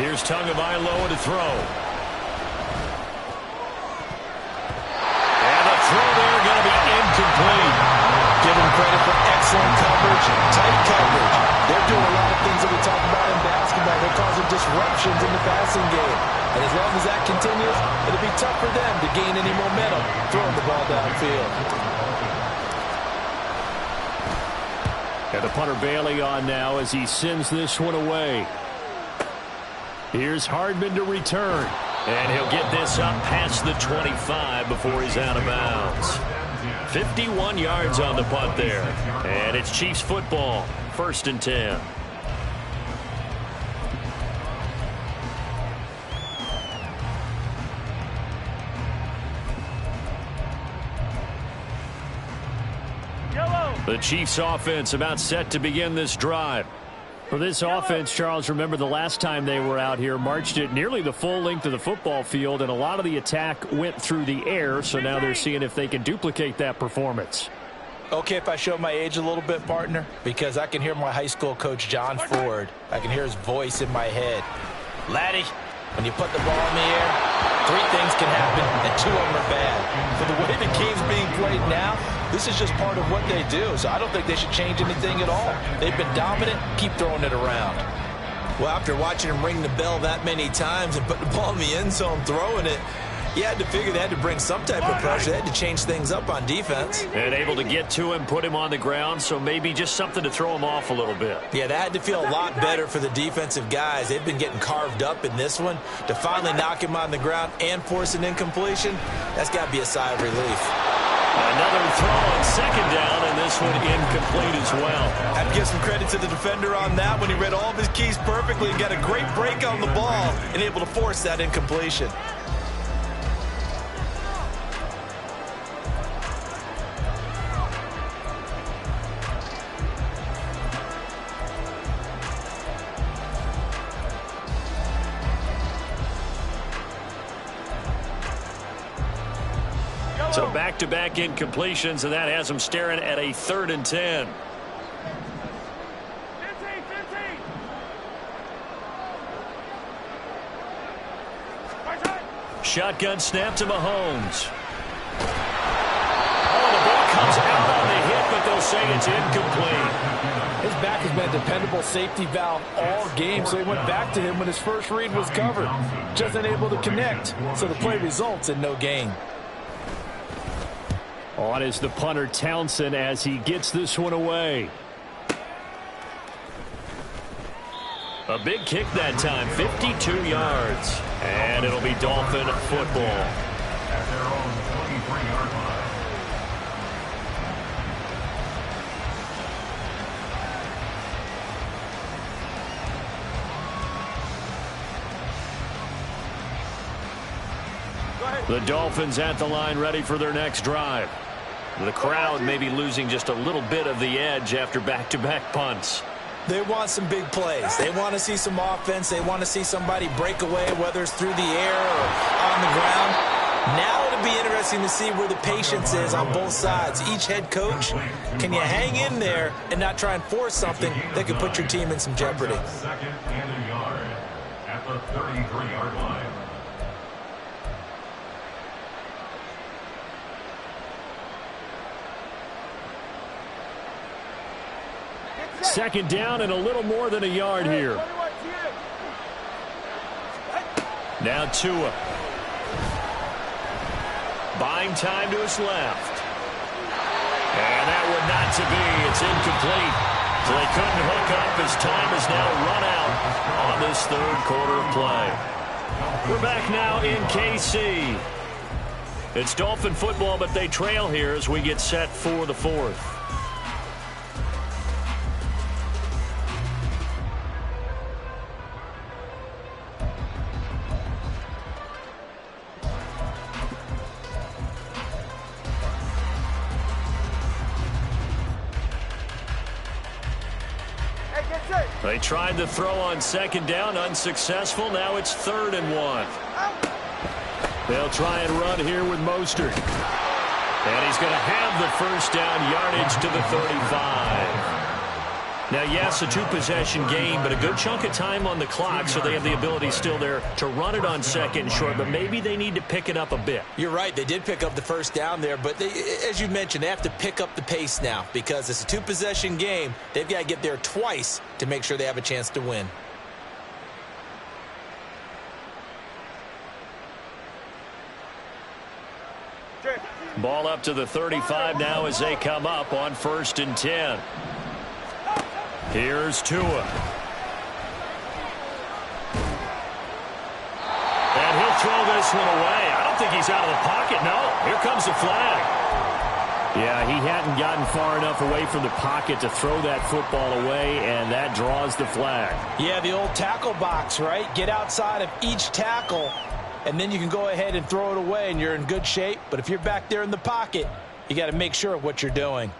Here's Tagovailoa to throw. And the throw there going to be incomplete. Give them credit for excellent coverage, tight coverage. They're doing a lot of things that we talk about in basketball. They're causing disruptions in the passing game. And as long as that continues, it'll be tough for them to gain any momentum throwing the ball downfield. And the punter Bailey on now as he sends this one away. Here's Hardman to return. And he'll get this up past the 25 before he's out of bounds. 51 yards on the punt there. And it's Chiefs football, 1st and 10. The Chiefs offense about set to begin this drive. For this offense, Charles, remember the last time they were out here, marched it nearly the full length of the football field, and a lot of the attack went through the air, so now they're seeing if they can duplicate that performance. Okay, if I show my age a little bit, partner, because I can hear my high school coach, John Ford. I can hear his voice in my head. Laddie, when you put the ball in the air, 3 things can happen, and 2 of them are bad. For the way the game's being played now, this is just part of what they do, so I don't think they should change anything at all. They've been dominant. Keep throwing it around. Well, after watching him ring the bell that many times and put the ball in the end zone, throwing it, You had to figure they had to bring some type of pressure. They had to change things up on defense. And able to get to him, put him on the ground, so maybe just something to throw him off a little bit. Yeah, that had to feel a lot better for the defensive guys. They've been getting carved up in this one. To finally knock him on the ground and force an incompletion, that's got to be a sigh of relief. Another throw on second down, and this one incomplete as well. I have to give some credit to the defender on that when he read all of his keys perfectly and got a great break on the ball and able to force that incompletion. So back-to-back incompletions, and that has them staring at a 3rd and 10. 15, 15. Shotgun snap to Mahomes. Oh, the ball comes out on the hit, but they'll say it's incomplete. His back has been a dependable safety valve all game, so he went back to him when his first read was covered. Just unable to connect, so the play results in no gain. On is the punter Townsend as he gets this one away. A big kick that time, 52 yards. And it'll be Dolphin football. At their own 23-yard line. The Dolphins at the line ready for their next drive. The crowd may be losing just a little bit of the edge after back-to-back punts. They want some big plays. They want to see some offense. They want to see somebody break away, whether it's through the air or on the ground. Now it'll be interesting to see where the patience is on both sides. Each head coach, can you hang in there and not try and force something that could put your team in some jeopardy? 2nd and a yard at the 33-yard line. Second down and a little more than a yard here. Now Tua. Buying time to his left. And that would not to be. It's incomplete. So they couldn't hook up as time is now run out on this 3rd quarter of play. We're back now in KC. It's Dolphin football, but they trail here as we get set for the 4th. They tried to throw on second down, unsuccessful. Now it's 3rd and 1. They'll try and run here with Mostert. And he's going to have the first down, yardage to the 35. Now, yes, a 2-possession game, but a good chunk of time on the clock, so they have the ability still there to run it on 2nd and short, but maybe they need to pick it up a bit. You're right. They did pick up the first down there, but as you mentioned, they have to pick up the pace now because it's a 2-possession game. They've got to get there twice to make sure they have a chance to win. Ball up to the 35 now as they come up on 1st and 10. Here's Tua. And he'll throw this one away. I don't think he's out of the pocket. No, here comes the flag. Yeah, he hadn't gotten far enough away from the pocket to throw that football away, and that draws the flag. Yeah, the old tackle box, right? Get outside of each tackle, and then you can go ahead and throw it away, and you're in good shape. But if you're back there in the pocket, you got to make sure of what you're doing.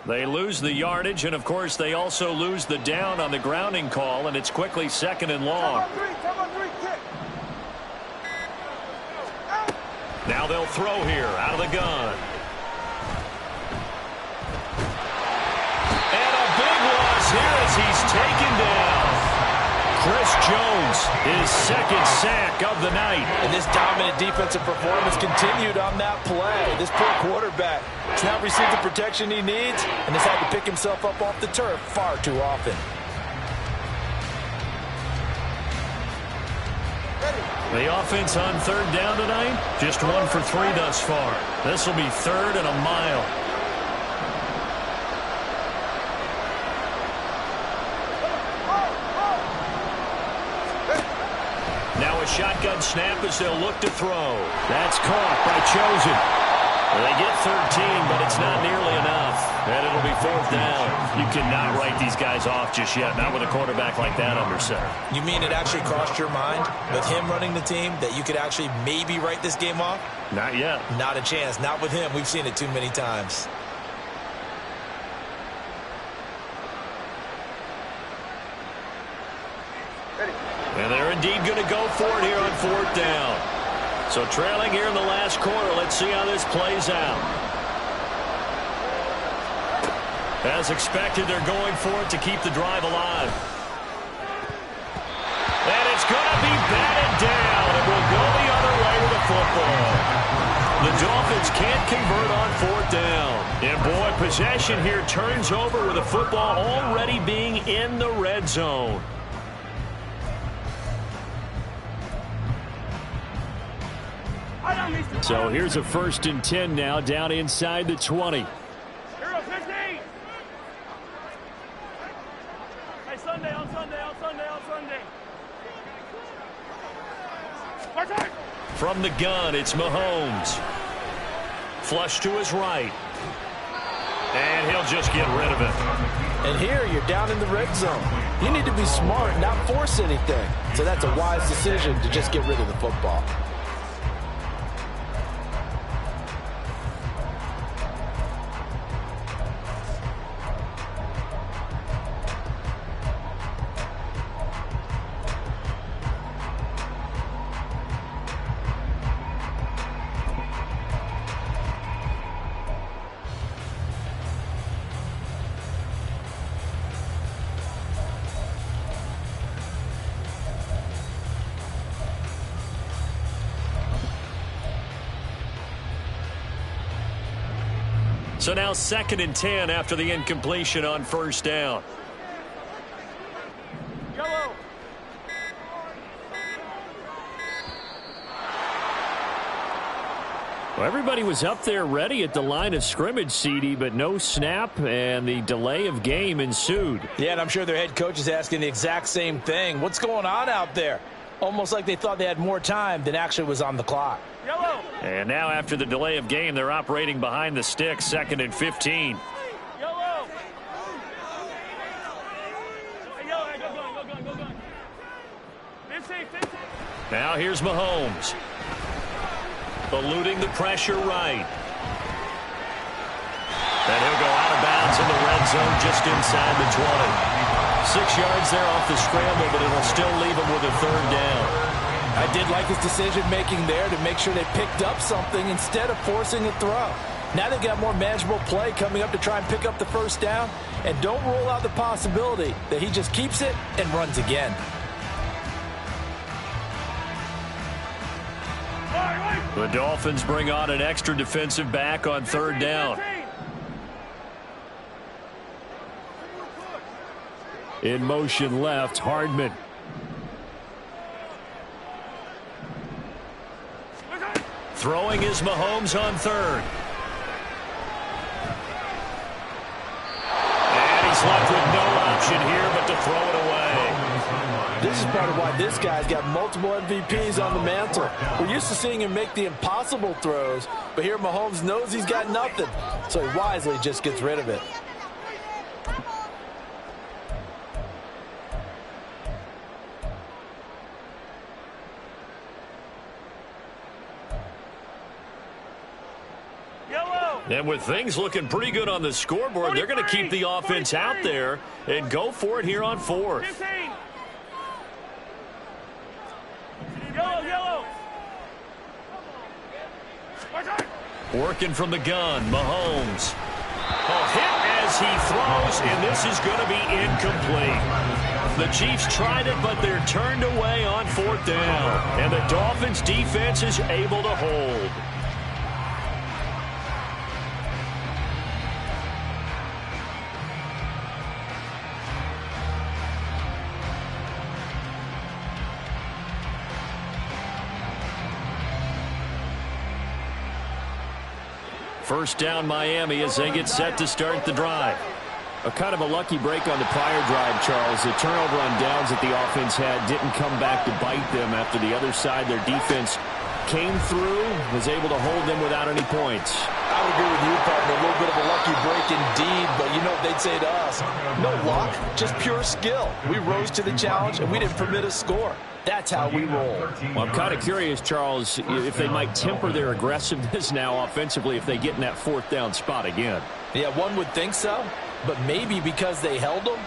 They lose the yardage, and, of course, they also lose the down on the grounding call, and it's quickly 2nd and long. Now they'll throw here out of the gun. And a big loss here as he's taken down. Chris Jones, his second sack of the night. And this dominant defensive performance continued on that play. This poor quarterback has not received the protection he needs and has had to pick himself up off the turf far too often. The offense on third down tonight, just 1 for 3 thus far. This will be 3rd and a mile. Now a shotgun snap as they'll look to throw. That's caught by Chosen. They get 13, but it's not nearly enough. And it'll be 4th down. You cannot write these guys off just yet, not with a quarterback like that under center. You mean it actually crossed your mind with him running the team that you could actually maybe write this game off? Not yet. Not a chance. Not with him. We've seen it too many times. And they're indeed going to go for it here on 4th down. So trailing here in the last quarter. Let's see how this plays out. As expected, they're going for it to keep the drive alive. And it's going to be batted down. It will go the other way with the football. The Dolphins can't convert on 4th down. And boy, possession here turns over with the football already being in the red zone. So here's a 1st and 10 now, down inside the 20. Hero 15. Hey, Sunday, on Sunday. From the gun, it's Mahomes. Flush to his right. And he'll just get rid of it. And here you're down in the red zone. You need to be smart, not force anything. So that's a wise decision to just get rid of the football. So now 2nd and 10 after the incompletion on 1st down. Yellow. Well, everybody was up there ready at the line of scrimmage, CD, but no snap, and the delay of game ensued. Yeah, and I'm sure their head coach is asking the exact same thing. What's going on out there? Almost like they thought they had more time than actually was on the clock. Yellow. And now after the delay of game, they're operating behind the sticks, 2nd and 15. Yellow. Hey, yellow, hey, go gun. 15. Now here's Mahomes. Eluding the pressure right. And he'll go out of bounds in the red zone just inside the 20. 6 yards there off the scramble, but it'll still leave him with a 3rd down. I did like his decision-making there to make sure they picked up something instead of forcing a throw. Now they've got more manageable play coming up to try and pick up the 1st down, and don't rule out the possibility that he just keeps it and runs again. The Dolphins bring on an extra defensive back on 3rd down. In motion left, Hardman. Throwing is Mahomes on 3rd. And he's left with no option here but to throw it away. This is part of why this guy's got multiple MVPs on the mantle. We're used to seeing him make the impossible throws, but here Mahomes knows he's got nothing, so he wisely just gets rid of it. And with things looking pretty good on the scoreboard, they're going to keep the offense out there and go for it here on 4th. 15. Yellow. Working from the gun, Mahomes. A hit as he throws, and this is going to be incomplete. The Chiefs tried it, but they're turned away on 4th down. And the Dolphins defense is able to hold. First down Miami as they get set to start the drive. A kind of a lucky break on the prior drive, Charles. The turnover on downs that the offense had didn't come back to bite them after the other side. Their defense came through, was able to hold them without any points. I would agree with you, partner. A little bit of a lucky break indeed, but you know what they'd say to us? No luck, just pure skill. We rose to the challenge, and we didn't permit a score. That's how we roll. Well, I'm kind of curious, Charles, if they might temper their aggressiveness now offensively if they get in that 4th down spot again. Yeah, one would think so, but maybe because they held them,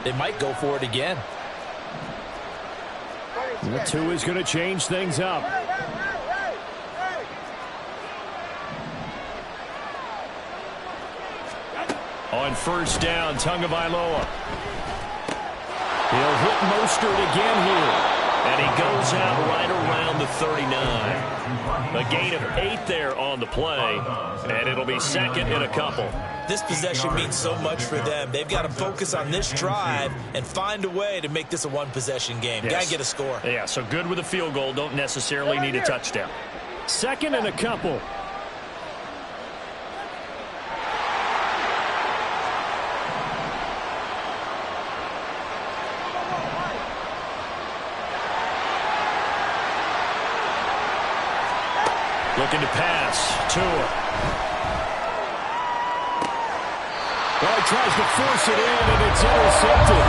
they might go for it again. The 2 is going to change things up. On first down, Tagovailoa. He'll hit Mostert again here. And he goes out right around the 39. A gain of 8 there on the play. And it'll be second and a couple. This possession means so much for them. They've got to focus on this drive and find a way to make this a one-possession game. Yes. Got to get a score. Yeah, so good with a field goal. Don't necessarily need a touchdown. Second and a couple. Looking to pass. Tua. Well, he tries to force it in, and it's intercepted.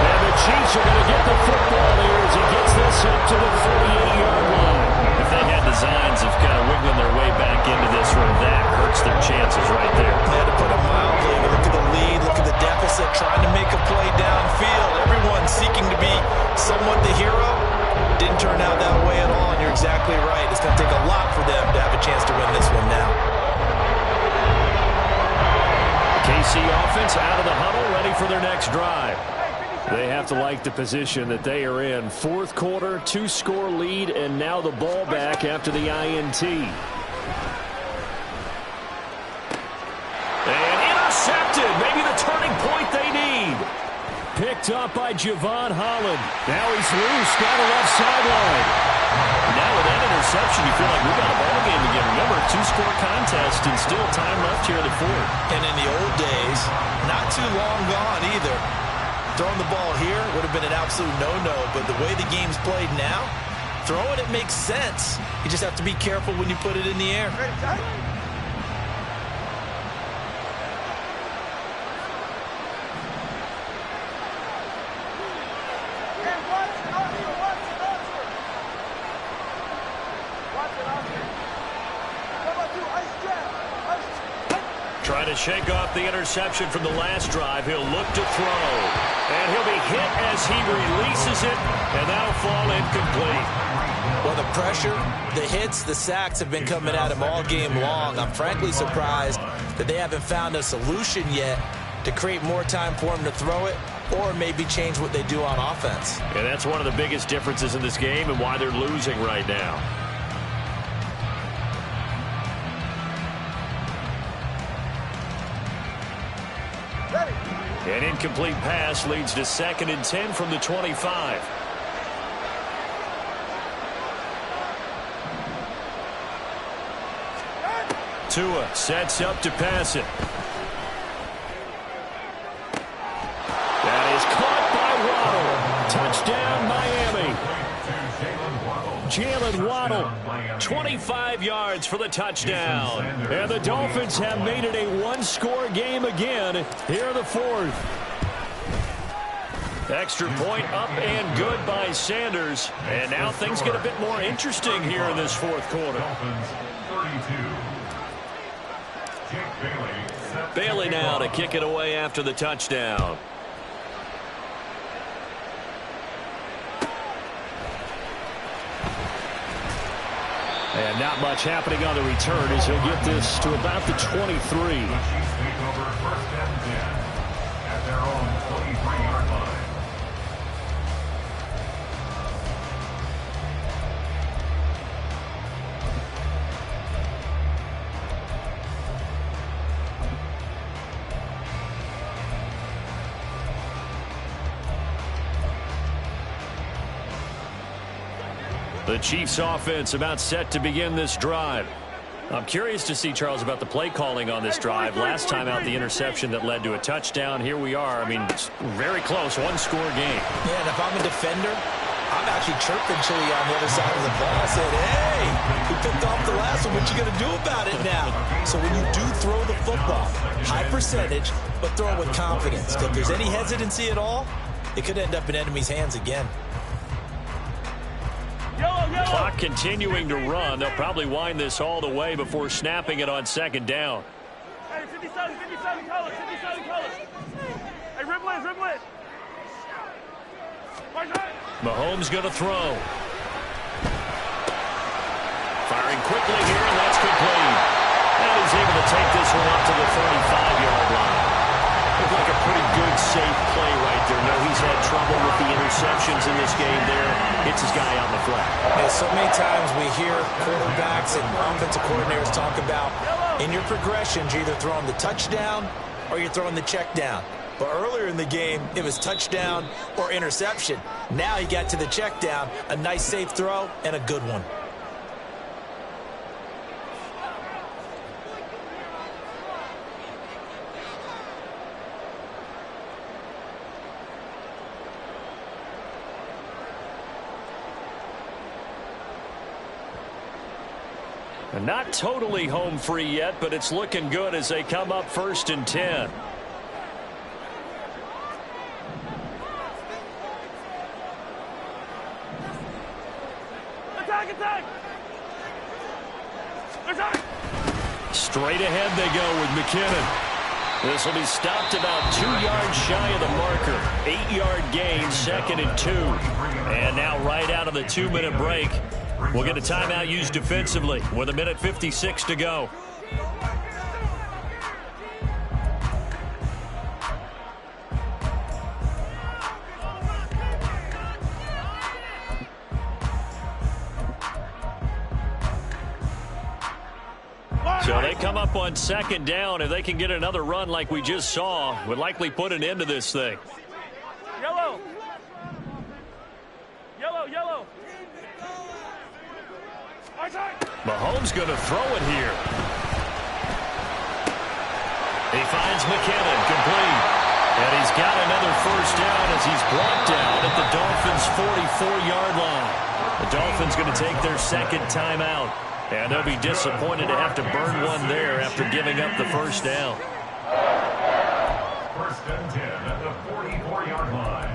And the Chiefs are going to get the football here as he gets this up to the 48-yard line. If they had designs of kind of wiggling their way back into this one, that hurts their chances right there. They had to put it mildly. Look at the lead. Look at the deficit. Trying to make a play downfield. Everyone seeking to be somewhat the hero. Didn't turn out that way at all, and you're exactly right. It's going to take a lot for them to have a chance to win this one now. KC offense out of the huddle, ready for their next drive. They have to like the position that they are in. 4th quarter, 2-score lead, and now the ball back after the INT. And intercepted. Maybe the turning point they need. Picked up by Javon Holland. Now he's loose down the left sideline. Now with that interception, you feel like we've got a ball game again. Remember, 2-score contest and still time left here in the 4th. And in the old days, not too long gone either. Throwing the ball here would have been an absolute no-no, but the way the game's played now, throwing it makes sense. You just have to be careful when you put it in the air. Trying to shake off the interception from the last drive. He'll look to throw. And he'll be hit as he releases it, and that'll fall incomplete. Well, the pressure, the hits, the sacks have been coming at him all game long. I'm frankly surprised that they haven't found a solution yet to create more time for him to throw it or maybe change what they do on offense. And that's one of the biggest differences in this game and why they're losing right now. An incomplete pass leads to 2nd and 10 from the 25. Tua sets up to pass it. That is caught by Waddle. Touchdown, Miami. Jalen Waddle, 25 yards for the touchdown. And the Dolphins have made it a 1-score game again here in the 4th. Extra point up and good by Sanders. And now things get a bit more interesting here in this 4th quarter. Bailey now to kick it away after the touchdown. And not much happening on the return as he'll get this to about the 23. The Chiefs offense about set to begin this drive. I'm curious to see, Charles, about the play calling on this drive. Last time out, the interception that led to a touchdown. Here we are. I mean, it's very close, one-score game. Yeah, and if I'm a defender, I'm actually chirping Chili on the other side of the ball. I said, hey, he picked off the last one. What you going to do about it now? So when you do throw the football, high percentage, but throw it with confidence. If there's any hesitancy at all, it could end up in enemy's hands again. Clock continuing to run. They'll probably wind this all the way before snapping it on second down. Hey, 57, colors, 57 colors. Hey, ribble it. Mahomes going to throw. Firing quickly here, and that's complete. And he's able to take this one up to the 35-yard line. Looked like a pretty good, safe play right there. No, he's had trouble with the interceptions in this game there. Hits his guy on the flat. Yeah, so many times we hear quarterbacks and offensive coordinators talk about in your progressions, you're either throwing the touchdown or you're throwing the check down. But earlier in the game, it was touchdown or interception. Now he got to the check down, a nice safe throw, and a good one. Not totally home free yet, but it's looking good as they come up 1st and 10. Attack! Straight ahead they go with McKinnon. This will be stopped about 2 yards shy of the marker. 8-yard gain, 2nd and 2. And now right out of the 2-minute break, we'll get a timeout used defensively with 1:56 to go. So they come up on 2nd down. If they can get another run like we just saw, would likely put an end to this thing. Yellow. Mahomes going to throw it here. He finds McKinnon, complete. And he's got another 1st down as he's brought down at the Dolphins' 44-yard line. The Dolphins going to take their 2nd timeout. And they'll be disappointed to have to burn one there after giving up the 1st down. 1st and 10 at the 44-yard line.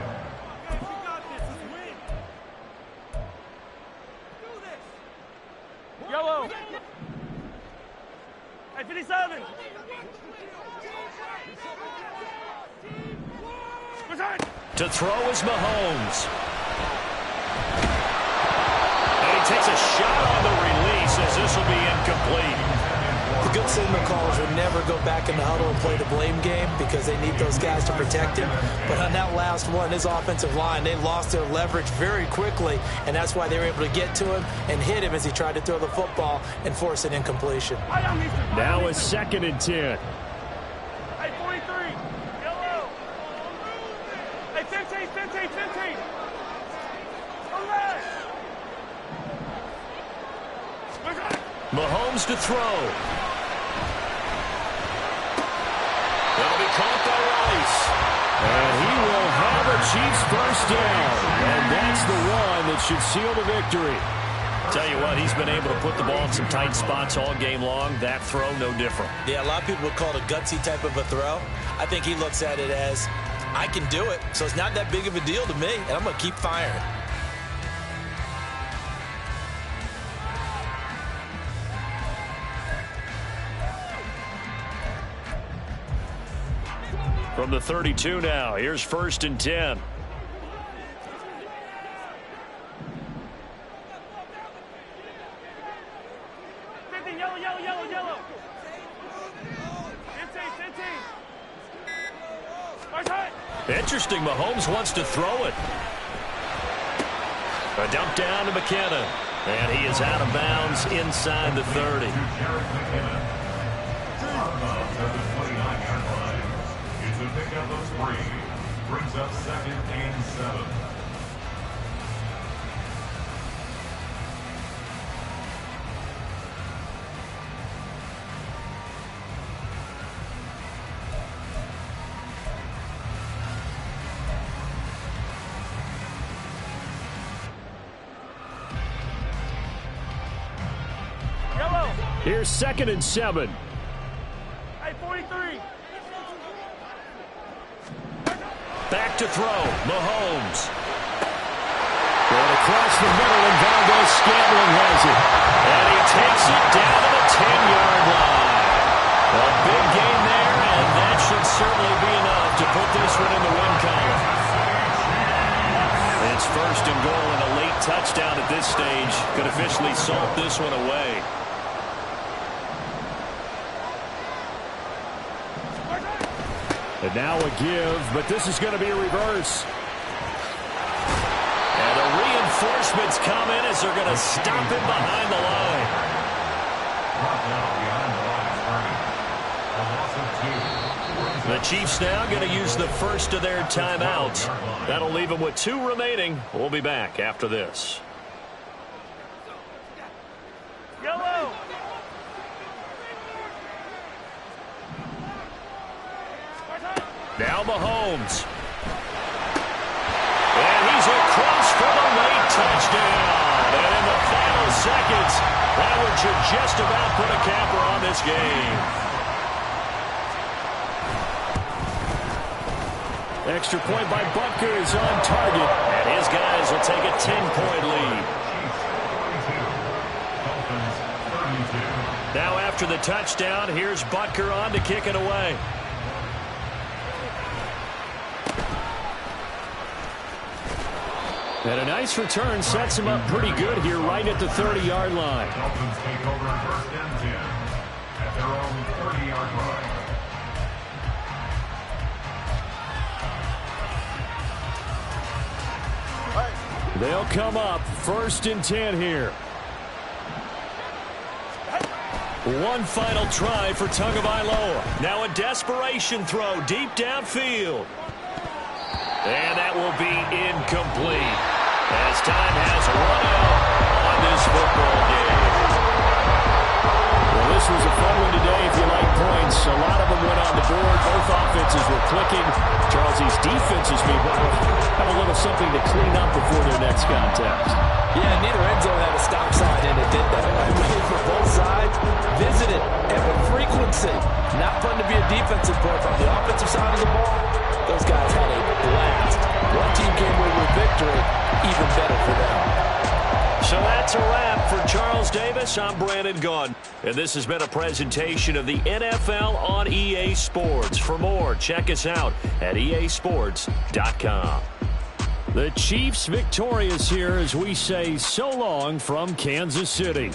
Yellow. Hey, 57. To throw is Mahomes. And he takes a shot on the release as this will be incomplete. The good signal callers would never go back in the huddle and play the blame game because they need those guys to protect him. But on that last one, his offensive line, they lost their leverage very quickly, and that's why they were able to get to him and hit him as he tried to throw the football and force an incompletion. Now it's 2nd and 10. Hey, 43. Yellow. Hey, 15. Mahomes to throw. That'll be caught by Rice. And he will have a Chiefs 1st down. And that's the one that should seal the victory. Tell you what, he's been able to put the ball in some tight spots all game long. That throw, no different. Yeah, a lot of people would call it a gutsy type of a throw. I think he looks at it as, I can do it, so it's not that big of a deal to me, and I'm going to keep firing. From the 32 now, here's 1st and 10. Yellow. 15. Interesting, Mahomes wants to throw it. A dump down to McKinnon. And he is out of bounds inside the 30. It's a pickup of 3. Brings up 2nd and 7. Here's 2nd and 7. Hey, 43. Back to throw. Mahomes. Going across the middle, and Valdes-Scantling has it. And he takes it down to the 10-yard line. A big gain there, and that should certainly be enough to put this one in the win column. It's 1st and goal, and a late touchdown at this stage could officially salt this one away. And now a give, but this is going to be a reverse. And the reinforcements come in as they're going to stop him behind the line. The Chiefs now going to use the first of their timeouts. That'll leave them with 2 remaining. We'll be back after this. Yellow. Now Mahomes. And he's across for the late touchdown. And in the final seconds, Howard should just about put a capper on this game. Extra point by Butker is on target. And his guys will take a 10-point lead. Now after the touchdown, here's Butker on to kick it away. And a nice return sets him up pretty good here right at the 30-yard line. Dolphins take over 1st and 10 at their own 30-yard line. They'll come up 1st and 10 here. One final try for Tagovailoa. Now a desperation throw deep downfield. And that will be incomplete as time has run out on this football game. Well, this was a fun one today if you like points. A lot of them went on the board. Both offenses were clicking. Charles, these defenses, meanwhile, have a little something to clean up before their next contest. Yeah, neither end zone had a stop sign, and it did that. I mean, for both sides, visited and with frequency. Not fun to be a defensive player. From the offensive side of the ball, those guys had a blast. One team came away with victory, even better for them. So that's a wrap for Charles Davis. I'm Brandon Gunn. And this has been a presentation of the NFL on EA Sports. For more, check us out at easports.com. The Chiefs victorious here as we say so long from Kansas City.